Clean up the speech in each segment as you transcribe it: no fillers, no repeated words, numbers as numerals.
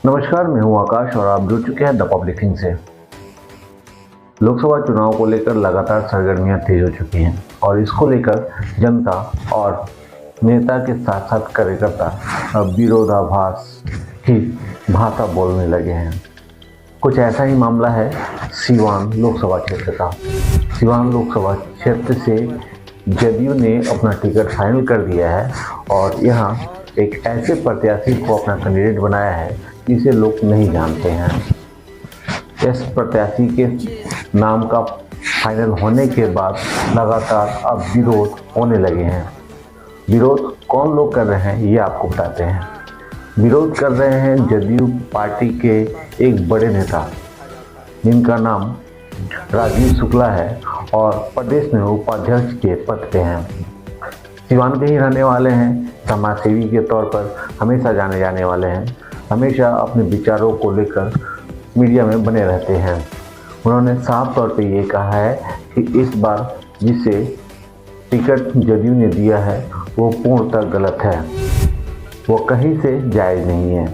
नमस्कार, मैं हूं आकाश और आप जुड़ चुके हैं द पब्लिक थिंग से। लोकसभा चुनाव को लेकर लगातार सरगर्मियां तेज हो चुकी हैं और इसको लेकर जनता और नेता के साथ साथ कार्यकर्ता अब विरोधाभास की भाषा बोलने लगे हैं। कुछ ऐसा ही मामला है सीवान लोकसभा क्षेत्र का। सीवान लोकसभा क्षेत्र से जदयू ने अपना टिकट फाइनल कर दिया है और यहाँ एक ऐसे प्रत्याशी को अपना कैंडिडेट बनाया है जिसे लोग नहीं जानते हैं। इस प्रत्याशी के नाम का फाइनल होने के बाद लगातार अब विरोध होने लगे हैं। विरोध कौन लोग कर रहे हैं ये आपको बताते हैं। विरोध कर रहे हैं जदयू पार्टी के एक बड़े नेता जिनका नाम राजीव शुक्ला है और प्रदेश में उपाध्यक्ष के पद पे हैं। सीवान के ही रहने वाले हैं, समाजसेवी के तौर पर हमेशा जाने जाने वाले हैं, हमेशा अपने विचारों को लेकर मीडिया में बने रहते हैं। उन्होंने साफ तौर पे ये कहा है कि इस बार जिसे टिकट जदयू ने दिया है वो पूर्णतः गलत है, वो कहीं से जायज़ नहीं है।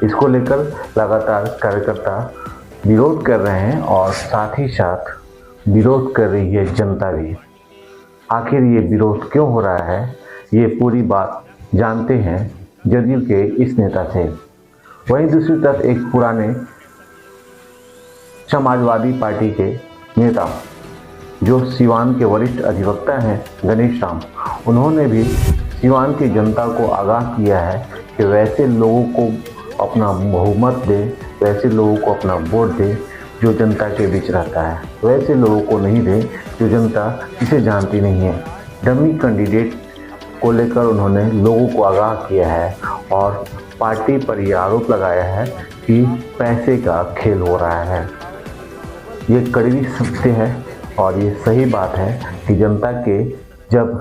इसको लेकर लगातार कार्यकर्ता विरोध कर रहे हैं और साथ ही साथ विरोध कर रही है जनता भी। आखिर ये विरोध क्यों हो रहा है ये पूरी बात जानते हैं जदयू के इस नेता से। वहीं दूसरी तरफ एक पुराने समाजवादी पार्टी के नेता जो सीवान के वरिष्ठ अधिवक्ता हैं गणेश राम, उन्होंने भी सीवान की जनता को आगाह किया है कि वैसे लोगों को अपना बहुमत दे, वैसे लोगों को अपना वोट दे जो जनता के बीच रहता है, वैसे लोगों को नहीं दे जो जनता इसे जानती नहीं है। डमी कैंडिडेट को लेकर उन्होंने लोगों को आगाह किया है और पार्टी पर यह आरोप लगाया है कि पैसे का खेल हो रहा है। ये कड़वी सत्य है और ये सही बात है कि जनता के जब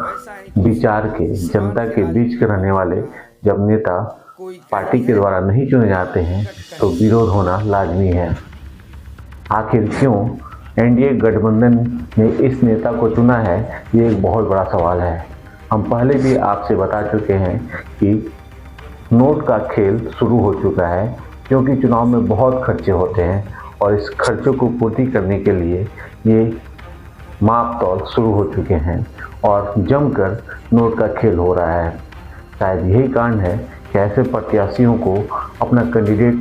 विचार के, जनता के बीच के रहने वाले जब नेता पार्टी के द्वारा नहीं चुने जाते हैं तो विरोध होना लाजमी है। आखिर क्यों एनडीए गठबंधन ने इस नेता को चुना है ये एक बहुत बड़ा सवाल है। हम पहले भी आपसे बता चुके हैं कि नोट का खेल शुरू हो चुका है क्योंकि चुनाव में बहुत खर्चे होते हैं और इस खर्चों को पूर्ति करने के लिए ये माप तौल शुरू हो चुके हैं और जमकर नोट का खेल हो रहा है। शायद यही कारण है कि ऐसे प्रत्याशियों को अपना कैंडिडेट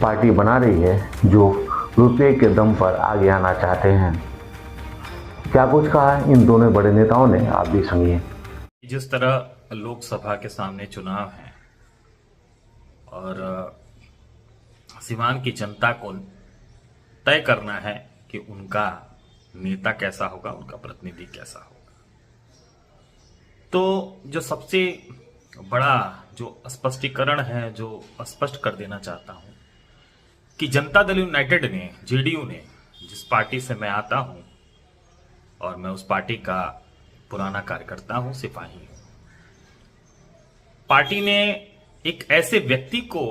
पार्टी बना रही है जो रुपये के दम पर आगे आना चाहते हैं। क्या कुछ कहा है इन दोनों बड़े नेताओं ने, आप भी सुनिए। जिस तरह लोकसभा के सामने चुनाव है और सीवान की जनता को तय करना है कि उनका नेता कैसा होगा, उनका प्रतिनिधि कैसा होगा, तो जो सबसे बड़ा जो स्पष्टीकरण है, जो स्पष्ट कर देना चाहता हूं कि जनता दल यूनाइटेड ने, जेडीयू ने, जिस पार्टी से मैं आता हूं और मैं उस पार्टी का पुराना कार्यकर्ता हूं, सिपाही हूं, पार्टी ने एक ऐसे व्यक्ति को,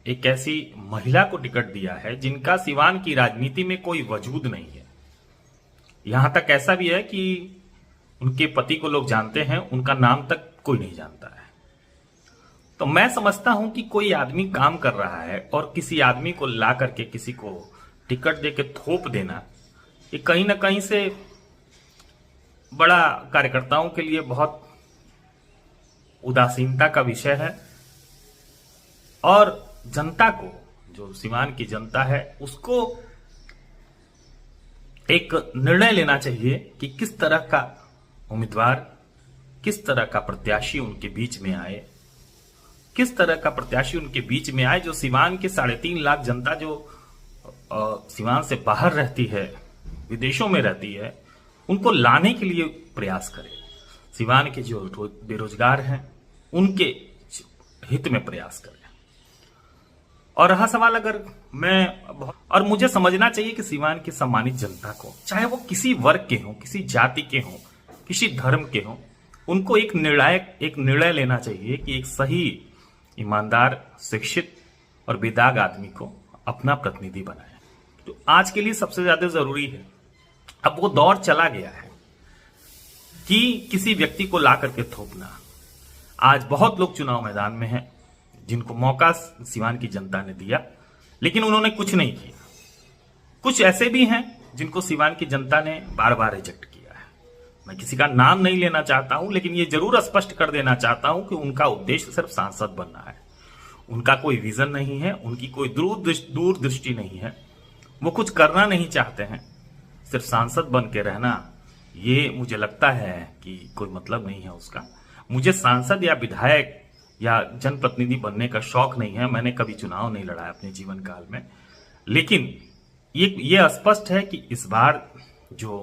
एक ऐसी महिला को टिकट दिया है जिनका सीवान की राजनीति में कोई वजूद नहीं है। यहां तक ऐसा भी है कि उनके पति को लोग जानते हैं, उनका नाम तक कोई नहीं जानता है। तो मैं समझता हूं कि कोई आदमी काम कर रहा है और किसी आदमी को ला करके किसी को टिकट देके थोप देना, ये कहीं ना कहीं से बड़ा कार्यकर्ताओं के लिए बहुत उदासीनता का विषय है और जनता को, जो सीवान की जनता है, उसको एक निर्णय लेना चाहिए कि किस तरह का उम्मीदवार, किस तरह का प्रत्याशी उनके बीच में आए, किस तरह का प्रत्याशी उनके बीच में आए जो सीवान के 3.5 लाख जनता जो सीवान से बाहर रहती है, विदेशों में रहती है, उनको लाने के लिए प्रयास करे। सीवान के जो बेरोजगार हैं उनके हित में प्रयास करे। और रहा सवाल, अगर और मुझे समझना चाहिए कि सीवान की सम्मानित जनता को, चाहे वो किसी वर्ग के हों, किसी जाति के हों, किसी धर्म के हों, उनको एक निर्णय लेना चाहिए कि एक सही, ईमानदार, शिक्षित और बेदाग आदमी को अपना प्रतिनिधि बनाए। तो आज के लिए सबसे ज्यादा जरूरी है, अब वो दौर चला गया है कि किसी व्यक्ति को ला करके थोपना। आज बहुत लोग चुनाव मैदान में हैं, जिनको मौका सिवान की जनता ने दिया, लेकिन उन्होंने कुछ नहीं किया। कुछ ऐसे भी हैं जिनको सिवान की जनता ने बार बार रिजेक्ट किया है। मैं किसी का नाम नहीं लेना चाहता हूं, लेकिन ये जरूर स्पष्ट कर देना चाहता हूं कि उनका उद्देश्य सिर्फ सांसद बनना है। उनका कोई विजन नहीं है, उनकी कोई दूरदृष्टि नहीं है, वो कुछ करना नहीं चाहते हैं। सिर्फ सांसद बन के रहना, ये मुझे लगता है कि कोई मतलब नहीं है उसका। मुझे सांसद या विधायक या जनप्रतिनिधि बनने का शौक नहीं है। मैंने कभी चुनाव नहीं लड़ा अपने जीवन काल में, लेकिन ये स्पष्ट है कि इस बार जो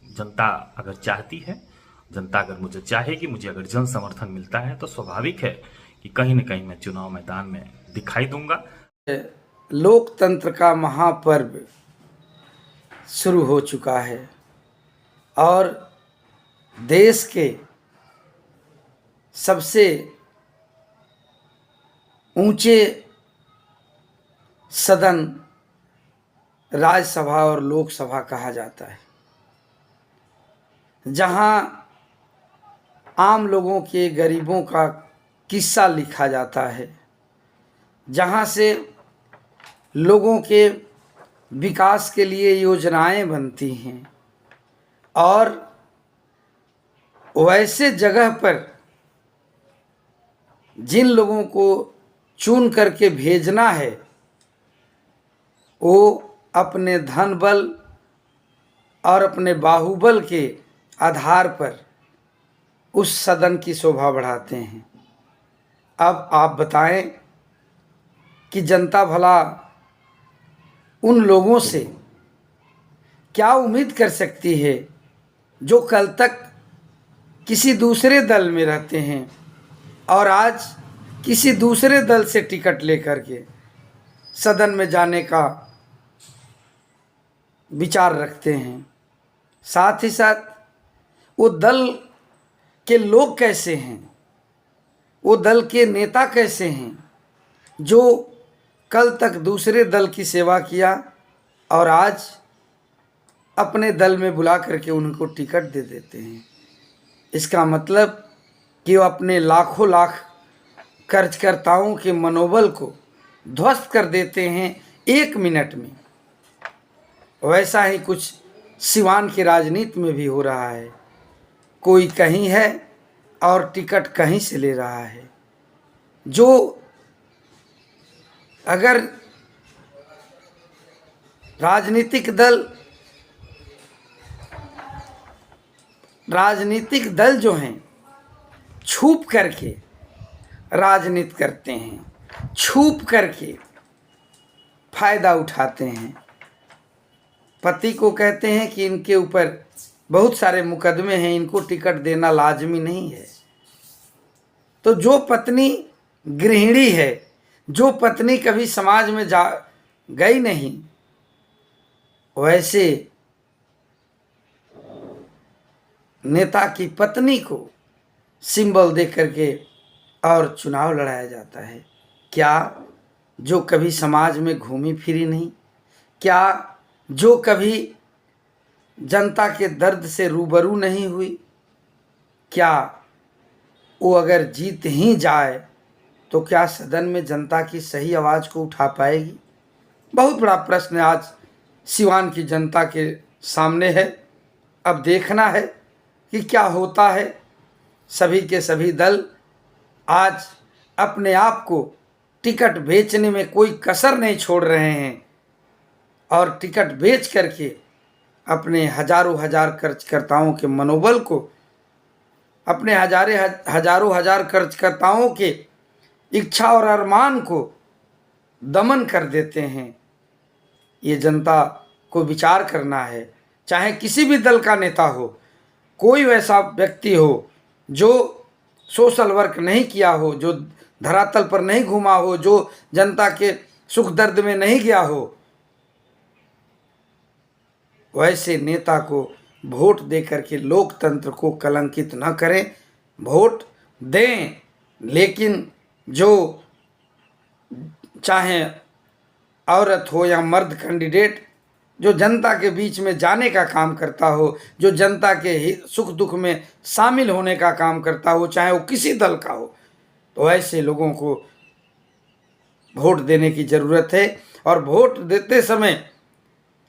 जनता अगर चाहती है, जनता अगर मुझे चाहेगी, मुझे अगर जन समर्थन मिलता है, तो स्वाभाविक है कि कहीं न कहीं मैं चुनाव मैदान में दिखाई दूंगा। लोकतंत्र का महापर्व शुरू हो चुका है और देश के सबसे ऊंचे सदन राज्यसभा और लोकसभा कहा जाता है, जहां आम लोगों के, गरीबों का किस्सा लिखा जाता है, जहां से लोगों के विकास के लिए योजनाएं बनती हैं और वैसे जगह पर जिन लोगों को चुन करके भेजना है, वो अपने धन बल और अपने बाहुबल के आधार पर उस सदन की शोभा बढ़ाते हैं। अब आप बताएं कि जनता भला उन लोगों से क्या उम्मीद कर सकती है जो कल तक किसी दूसरे दल में रहते हैं और आज किसी दूसरे दल से टिकट लेकर के सदन में जाने का विचार रखते हैं। साथ ही साथ वो दल के लोग कैसे हैं, वो दल के नेता कैसे हैं जो कल तक दूसरे दल की सेवा किया और आज अपने दल में बुला करके उनको टिकट दे देते हैं। इसका मतलब कि वो अपने लाखों लाख कर्जकर्ताओं के मनोबल को ध्वस्त कर देते हैं 1 मिनट में। वैसा ही कुछ सिवान की राजनीति में भी हो रहा है। कोई कहीं है और टिकट कहीं से ले रहा है। जो अगर राजनीतिक दल जो हैं छुप करके राजनीति करते हैं, छुप करके फायदा उठाते हैं। पति को कहते हैं कि इनके ऊपर बहुत सारे मुकदमे हैं, इनको टिकट देना लाजमी नहीं है। तो जो पत्नी गृहिणी है, जो पत्नी कभी समाज में गई नहीं, वैसे नेता की पत्नी को सिंबल दे करके और चुनाव लड़ाया जाता है। क्या जो कभी समाज में घूमी फिरी नहीं, क्या जो कभी जनता के दर्द से रूबरू नहीं हुई, क्या वो अगर जीत ही जाए तो क्या सदन में जनता की सही आवाज़ को उठा पाएगी? बहुत बड़ा प्रश्न आज सिवान की जनता के सामने है। अब देखना है कि क्या होता है। सभी के सभी दल आज अपने आप को टिकट बेचने में कोई कसर नहीं छोड़ रहे हैं और टिकट बेच करके अपने हजारों हजार कर्जकर्ताओं के मनोबल को, अपने हजारों हजार कर्जकर्ताओं के इच्छा और अरमान को दमन कर देते हैं। ये जनता को विचार करना है। चाहे किसी भी दल का नेता हो, कोई वैसा व्यक्ति हो जो सोशल वर्क नहीं किया हो, जो धरातल पर नहीं घूमा हो, जो जनता के सुख दर्द में नहीं गया हो, वैसे नेता को वोट दे करके लोकतंत्र को कलंकित न करें। वोट दें, लेकिन जो चाहे औरत हो या मर्द कैंडिडेट, जो जनता के बीच में जाने का काम करता हो, जो जनता के सुख दुख में शामिल होने का काम करता हो, चाहे वो किसी दल का हो, तो ऐसे लोगों को वोट देने की ज़रूरत है और वोट देते समय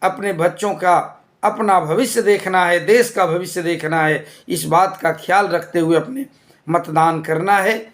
अपने बच्चों का अपना भविष्य देखना है, देश का भविष्य देखना है। इस बात का ख्याल रखते हुए अपने मतदान करना है